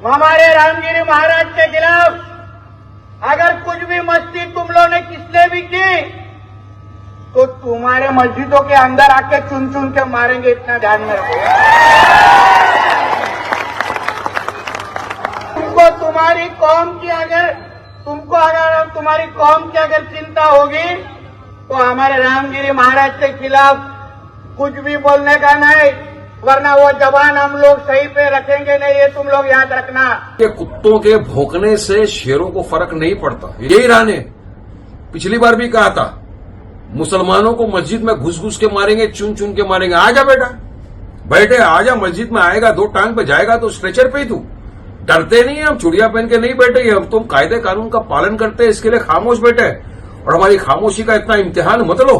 हमारे रामगिरी महाराज के खिलाफ अगर कुछ भी मस्ती तुम लोगों ने किसने भी की तो तुम्हारे मस्जिदों के अंदर आके चुन चुन के मारेंगे, इतना ध्यान में रखो। तुमको तुम्हारी कौम की अगर तुम्हारी कौम की अगर चिंता होगी तो हमारे रामगिरी महाराज के खिलाफ कुछ भी बोलने का नहीं, वरना वो जबान हम लोग सही पे रखेंगे नहीं, ये तुम लोग याद रखना। कि कुत्तों के भौंकने से शेरों को फर्क नहीं पड़ता। यही राने पिछली बार भी कहा था, मुसलमानों को मस्जिद में घुस घुस के मारेंगे, चुन चुन के मारेंगे। आजा बेटा, बैठे आजा, मस्जिद में आएगा, दो टांग पे जाएगा तो स्ट्रेचर पे ही तू। डरते नहीं है, हम चूड़िया पहन के नहीं बैठे, हम तुम कायदे कानून का पालन करते हैं, इसके लिए खामोश बैठे। और हमारी खामोशी का इतना इम्तिहान मत लो।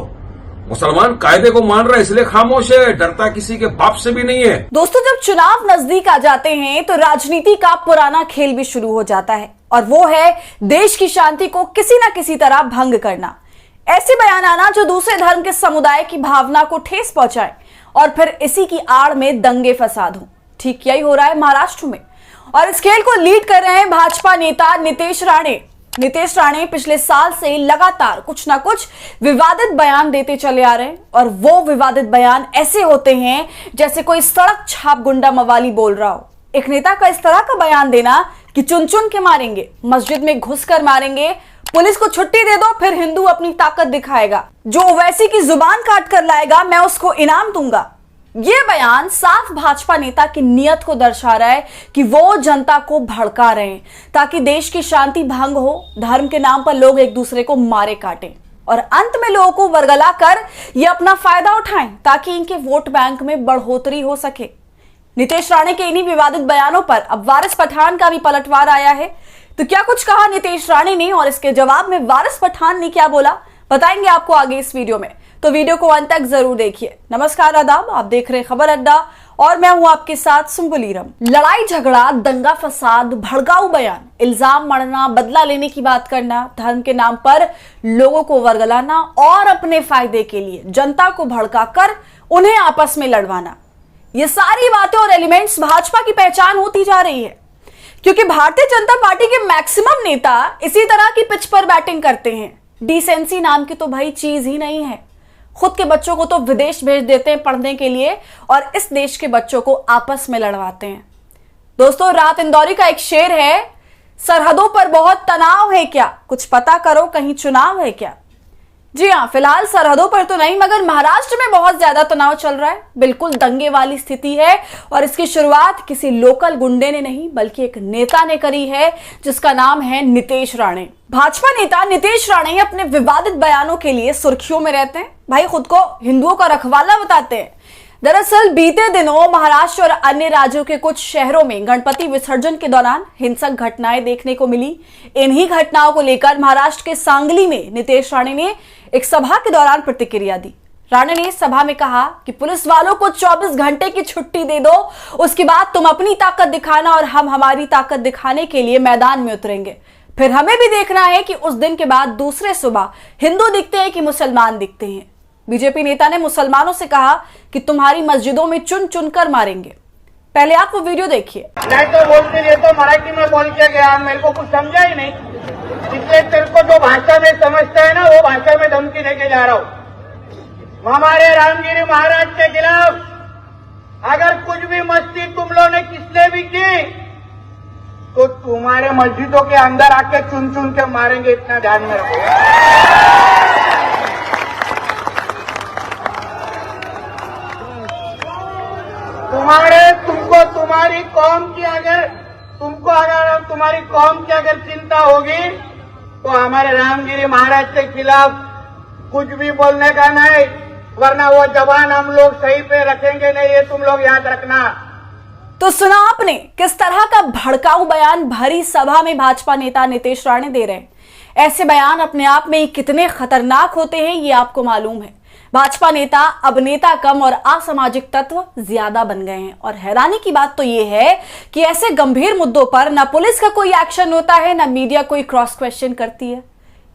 मुसलमान कायदे को मान रहा है इसलिए खामोश है, डरता किसी के बाप से भी नहीं है। दोस्तों, जब चुनाव नजदीक आ जाते हैं तो राजनीति का पुराना खेल भी शुरू हो जाता है, और वो है देश की शांति को किसी न किसी तरह भंग करना। ऐसे बयान आना जो दूसरे धर्म के समुदाय की भावना को ठेस पहुंचाए और फिर इसी की आड़ में दंगे फसाद हो। ठीक यही हो रहा है महाराष्ट्र में, और इस खेल को लीड कर रहे हैं भाजपा नेता नितेश राणे। नितेश राणे पिछले साल से लगातार कुछ ना कुछ विवादित बयान देते चले आ रहे हैं, और वो विवादित बयान ऐसे होते हैं जैसे कोई सड़क छाप गुंडा मवाली बोल रहा हो। एक नेता का इस तरह का बयान देना कि चुन चुन के मारेंगे, मस्जिद में घुसकर मारेंगे, पुलिस को छुट्टी दे दो फिर हिंदू अपनी ताकत दिखाएगा, जो ओवैसी की जुबान काट कर लाएगा मैं उसको इनाम दूंगा। ये बयान साफ भाजपा नेता की नीयत को दर्शा रहा है कि वो जनता को भड़का रहे हैं ताकि देश की शांति भंग हो, धर्म के नाम पर लोग एक दूसरे को मारे काटें और अंत में लोगों को वरगला कर ये अपना फायदा उठाएं ताकि इनके वोट बैंक में बढ़ोतरी हो सके। नितेश राणे के इन्हीं विवादित बयानों पर अब वारिस पठान का भी पलटवार आया है। तो क्या कुछ कहा नितेश राणे ने और इसके जवाब में वारिस पठान ने क्या बोला, बताएंगे आपको आगे इस वीडियो में, तो वीडियो को अंत तक जरूर देखिए। नमस्कार, आदाब, आप देख रहे हैं खबर अड्डा और मैं हूं आपके साथ सुम्बुलीरम। लड़ाई झगड़ा, दंगा फसाद, भड़काऊ बयान, इल्जाम मढ़ना, बदला लेने की बात करना, धर्म के नाम पर लोगों को वरगलाना और अपने फायदे के लिए जनता को भड़काकर उन्हें आपस में लड़वाना, ये सारी बातें और एलिमेंट्स भाजपा की पहचान होती जा रही है, क्योंकि भारतीय जनता पार्टी के मैक्सिमम नेता इसी तरह की पिच पर बैटिंग करते हैं। डिसेंसी नाम की तो भाई चीज ही नहीं है। खुद के बच्चों को तो विदेश भेज देते हैं पढ़ने के लिए और इस देश के बच्चों को आपस में लड़वाते हैं। दोस्तों, रात इंदौरी का एक शेर है, सरहदों पर बहुत तनाव है क्या, कुछ पता करो कहीं चुनाव है क्या। जी हाँ, फिलहाल सरहदों पर तो नहीं मगर महाराष्ट्र में बहुत ज्यादा तनाव चल रहा है। बिल्कुल दंगे वाली स्थिति है और इसकी शुरुआत किसी लोकल गुंडे ने नहीं बल्कि एक नेता ने करी है जिसका नाम है नितेश राणे। भाजपा नेता नितेश राणे अपने विवादित बयानों के लिए सुर्खियों में रहते हैं। भाई खुद को हिंदुओं का रखवाला बताते हैं। दरअसल बीते दिनों महाराष्ट्र और अन्य राज्यों के कुछ शहरों में गणपति विसर्जन के दौरान हिंसक घटनाएं देखने को मिली। इन्हीं घटनाओं को लेकर महाराष्ट्र के सांगली में नितेश राणे ने एक सभा के दौरान प्रतिक्रिया दी। राणे ने सभा में कहा कि पुलिस वालों को 24 घंटे की छुट्टी दे दो, उसके बाद तुम अपनी ताकत दिखाना और हम हमारी ताकत दिखाने के लिए मैदान में उतरेंगे। फिर हमें भी देखना है कि उस दिन के बाद दूसरे सुबह हिंदू दिखते हैं कि मुसलमान दिखते हैं। बीजेपी नेता ने मुसलमानों से कहा कि तुम्हारी मस्जिदों में चुन चुन कर मारेंगे। पहले आप वो वीडियो देखिए। नहीं तो बोलते ये तो मराठी में बोल के गया, मेरे को कुछ समझा ही नहीं, इसलिए तेरे को जो भाषा में समझता है ना वो भाषा में धमकी देके जा रहा हूं। हमारे रामगिरी महाराज के खिलाफ अगर कुछ भी मस्ती तुम लोगों ने किसने भी की तो तुम्हारे मस्जिदों के अंदर आके चुन चुन के मारेंगे, इतना ध्यान में रखो। तुमको तुम्हारी कौम की अगर चिंता होगी तो हमारे रामगिरी महाराज के खिलाफ कुछ भी बोलने का नहीं, वरना वो जबान हम लोग सही पे रखेंगे नहीं, ये तुम लोग याद रखना। तो सुना आपने किस तरह का भड़काऊ बयान भरी सभा में भाजपा नेता नितेश राणे दे रहे हैं। ऐसे बयान अपने आप में कितने खतरनाक होते हैं ये आपको मालूम है। भाजपा नेता अब नेता कम और असामाजिक तत्व ज्यादा बन गए हैं, और हैरानी की बात तो यह है कि ऐसे गंभीर मुद्दों पर न पुलिस का कोई एक्शन होता है न मीडिया कोई क्रॉस क्वेश्चन करती है।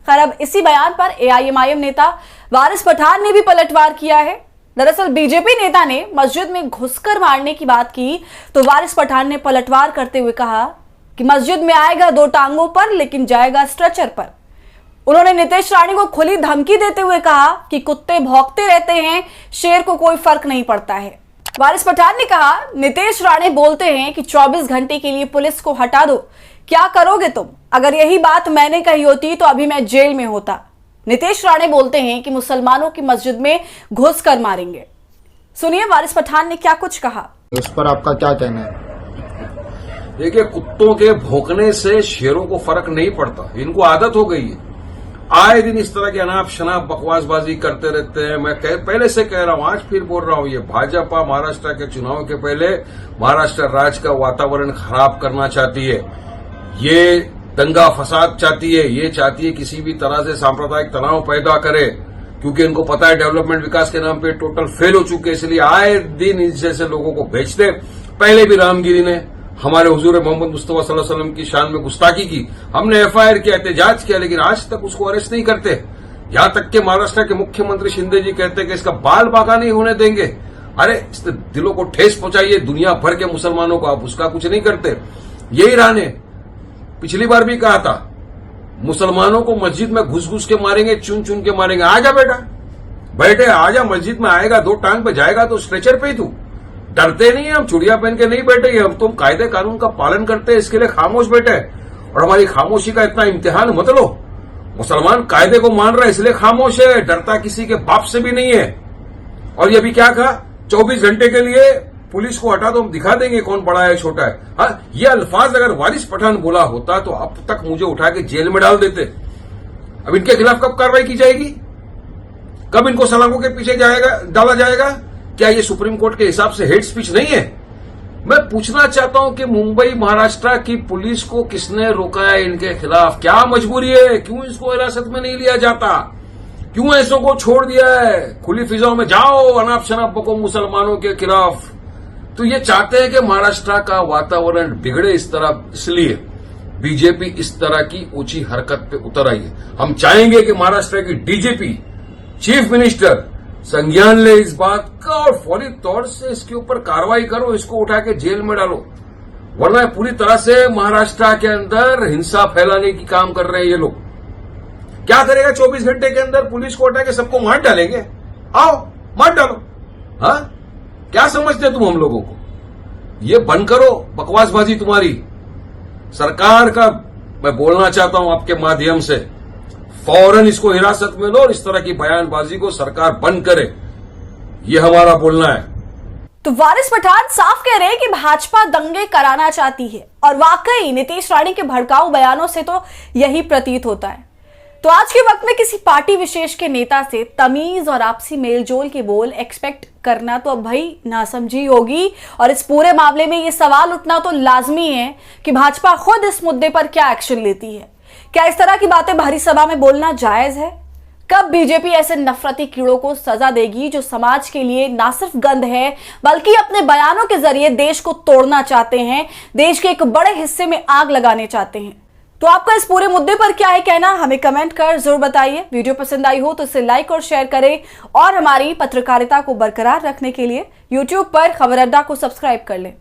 खैर, अब इसी बयान पर एआईएमआईएम नेता वारिस पठान ने भी पलटवार किया है। दरअसल बीजेपी नेता ने मस्जिद में घुसकर मारने की बात की तो वारिस पठान ने पलटवार करते हुए कहा कि मस्जिद में आएगा 2 टांगों पर लेकिन जाएगा स्ट्रेचर पर। उन्होंने नीतीश राणे को खुली धमकी देते हुए कहा कि कुत्ते भौंकते रहते हैं, शेर को कोई फर्क नहीं पड़ता है। वारिस पठान ने कहा, नीतीश राणे बोलते हैं कि 24 घंटे के लिए पुलिस को हटा दो, क्या करोगे तुम? अगर यही बात मैंने कही होती तो अभी मैं जेल में होता। नीतीश राणे बोलते हैं कि मुसलमानों की मस्जिद में घुस कर मारेंगे। सुनिए वारिस पठान ने क्या कुछ कहा। इस पर आपका क्या कहना है? देखिए, कुत्तों के भौंकने से शेरों को फर्क नहीं पड़ता, इनको आदत हो गई है। आए दिन इस तरह की अनाप शनाप बकवासबाजी करते रहते हैं। मैं पहले से कह रहा हूं, आज फिर बोल रहा हूं, ये भाजपा महाराष्ट्र के चुनाव के पहले महाराष्ट्र राज्य का वातावरण खराब करना चाहती है। ये दंगा फसाद चाहती है, ये चाहती है किसी भी तरह से सांप्रदायिक तनाव पैदा करे, क्योंकि इनको पता है डेवलपमेंट विकास के नाम पे टोटल फेल हो चुके, इसलिए आए दिन इस जैसे लोगों को भेजते। पहले भी रामगिरी ने हमारे हुजूर मोहम्मद मुस्तफा सल्लल्लाहु अलैहि वसल्लम की शान में गुस्ताखी की, हमने एफआईआर किया, एहतजाज किया, लेकिन आज तक उसको अरेस्ट नहीं करते। यहां तक कि महाराष्ट्र के मुख्यमंत्री शिंदे जी कहते हैं कि इसका बाल बाका नहीं होने देंगे। अरे इससे दिलों को ठेस पहुंचाइए दुनिया भर के मुसलमानों को, आप उसका कुछ नहीं करते। यही राणे पिछली बार भी कहा था, मुसलमानों को मस्जिद में घुस घुस के मारेंगे, चुन चुन के मारेंगे। आजा बेटा, बैठे आजा, मस्जिद में आएगा, 2 टांग पे जाएगा तो स्ट्रेचर पे ही तू। डरते नहीं है, हम चुड़िया पहन के नहीं बैठे, हम तुम कायदे कानून का पालन करते हैं, इसके लिए खामोश बैठे। और हमारी खामोशी का इतना इम्तिहान मत लो। मुसलमान कायदे को मान रहा है इसलिए खामोश है, डरता किसी के बाप से भी नहीं है। और ये भी क्या कहा, 24 घंटे के लिए पुलिस को हटा दो, हम दिखा देंगे कौन बड़ा है छोटा है। हाँ, ये अल्फाज अगर वारिस पठान बोला होता तो अब तक मुझे उठा के जेल में डाल देते। अब इनके खिलाफ कब कार्रवाई की जाएगी? कब इनको सलाखों के पीछे डाला जाएगा? क्या ये सुप्रीम कोर्ट के हिसाब से हेट स्पीच नहीं है? मैं पूछना चाहता हूं कि मुंबई महाराष्ट्र की पुलिस को किसने रोका है इनके खिलाफ? क्या मजबूरी है? क्यों इसको हिरासत में नहीं लिया जाता? क्यों ऐसों को छोड़ दिया है? खुली फिजाओं में जाओ, अनाप शनाप बको मुसलमानों के खिलाफ। तो ये चाहते हैं कि महाराष्ट्र का वातावरण बिगड़े, इस तरह इसलिए बीजेपी इस तरह की ऊंची हरकत पे उतर आई है। हम चाहेंगे कि महाराष्ट्र की डीजीपी, चीफ मिनिस्टर संज्ञान ले इस बात का और फौरी तौर से इसके ऊपर कार्रवाई करो, इसको उठा के जेल में डालो, वरना पूरी तरह से महाराष्ट्र के अंदर हिंसा फैलाने की काम कर रहे हैं ये लोग। क्या करेगा 24 घंटे के अंदर? पुलिस को उठा के सबको मार डालेंगे। आओ मार डालो। हाँ, क्या समझते तुम हम लोगों को? ये बंद करो बकवासबाजी तुम्हारी। सरकार का मैं बोलना चाहता हूं आपके माध्यम से, फौरन इसको हिरासत में लो और इस तरह की बयानबाजी को सरकार बंद करे, ये हमारा बोलना है। तो वारिस पठान साफ कह रहे हैं कि भाजपा दंगे कराना चाहती है और वाकई नीतीश राणे के भड़काऊ बयानों से तो यही प्रतीत होता है। तो आज के वक्त में किसी पार्टी विशेष के नेता से तमीज और आपसी मेलजोल के बोल एक्सपेक्ट करना तो अब भाई नासमझी होगी। और इस पूरे मामले में ये सवाल उठना तो लाजमी है कि भाजपा खुद इस मुद्दे पर क्या एक्शन लेती है। क्या इस तरह की बातें भरी सभा में बोलना जायज है? कब बीजेपी ऐसे नफरती कीड़ों को सजा देगी जो समाज के लिए ना सिर्फ गंद है बल्कि अपने बयानों के जरिए देश को तोड़ना चाहते हैं, देश के एक बड़े हिस्से में आग लगाने चाहते हैं? तो आपका इस पूरे मुद्दे पर क्या है कहना, हमें कमेंट कर जरूर बताइए। वीडियो पसंद आई हो तो इसे लाइक और शेयर करें और हमारी पत्रकारिता को बरकरार रखने के लिए YouTube पर खबर अड्डा को सब्सक्राइब कर लें।